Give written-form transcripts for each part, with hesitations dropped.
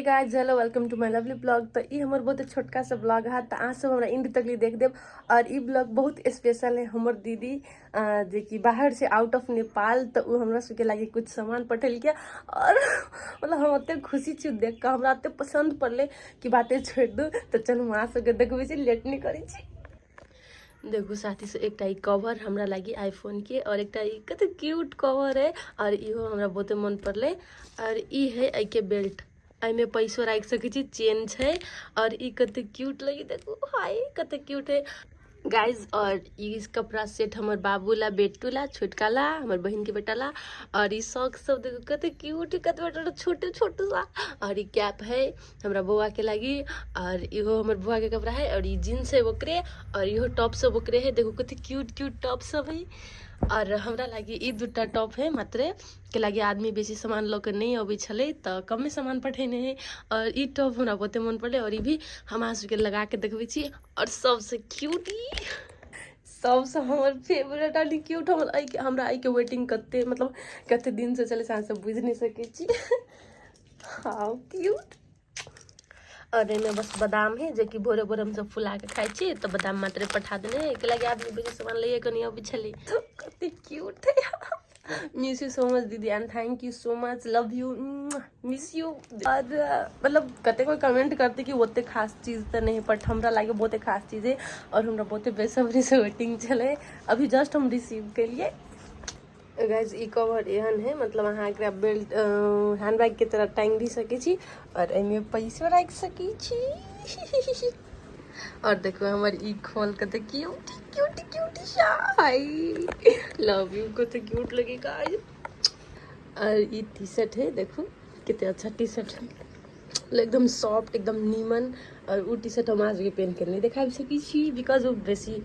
Guys, hello, welcome to my lovely blog. तो ये हमार बहुत छोटका सा ब्लॉग है, तो आज सब हमरा इंड तक देख देव। और ये ब्लॉग बहुत स्पेशल है। हमर दीदी जे कि बाहर से आउट ऑफ नेपाल, तो वो हमरा सबके लागे कुछ सामान पठेल के। और मतलब हम ओते खुशी छी देख के, हमरा ओते पसंद पड़ले कि बातें छोड़ दू। तो चल वहाँ सबके देखबे छी, लेट नहीं करी छी। देखो साथी से एक कवर हमरा लगी आईफोन के, और एक कत क्यूट कवर है। और इहो हमरा बहुत मन पड़ले। और ई है आई के बेल्ट, आई में पैसो रख सके छी, चेन है। और ई कत क्यूट लगी, देखो हाय कत क्यूट है गाइज। और इस कपड़ा सेट हमर बाबू ला, बेटू ला, छोटका ला, हमर बहन के बेटा ला। और ये सॉक्स सब देखो कत क्यूट, कत बेटा छोटे छोटे सा। और ये कैप है हमरा बुआ के लगी। और इहो हमर बुआ के कपड़ा है। और ये जीन्स है ओकरे, और इहो टॉप सब ओकरे है। देखो कत क्यूट क्यूट टॉप सब है। और हमरा लगी ई दूटा टॉप है मात्रे के लगे, आदमी बेसी सामान लके नहीं अबै छले, तो कमे सामान पठेने है। और ई टॉप हमरा बहुते मन पड़ले। और ये भी हमरा सबके लगा के देखबे छी। और सबसे क्यूट सबसे हमर फेवरेट आली क्यूट, हमरा आई के वेटिंग कते मतलब कते दिन से चले, से बुझ नहीं सके छी। How cute. और एमे बस बादाम है, जो कि भोरे भोरे हम सब फुला के खाई छी। तो बादाम मात्रे पठा देने के लगे, आदमी बेसी सामान ले के नहीं अबै छले। तो कते क्यूट है। मिस यू सो मच दीदी, and thank you so much, love you, miss you. और मतलब कते कोई कमेंट करते कि ओते खास चीज तो नहीं, बट हमरा लगे बहुते खास चीज है। और हमरा बहुते बेसब्री से वेटिंग चले, अभी जस्ट हम रिसीव के लिए। गाइज ई कवर एहन है, मतलब अहाँ एकरा बेल्ट हैंडबैग के तरह टांग भी सके छी। और एमे पैसो रख सके छी। और देखो हमार ई खोल के तो cute cute cute hi, love you, को तो क्यूट लगेगा। और ये टी शर्ट है, देखो कितने अच्छा टी शर्ट है, एकदम सॉफ्ट, एकदम नीमन। और वो टी शर्ट हम आज के पहन के नहीं दिखा सकी छी, बिकॉज वो बेसी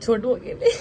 छोट हो गए।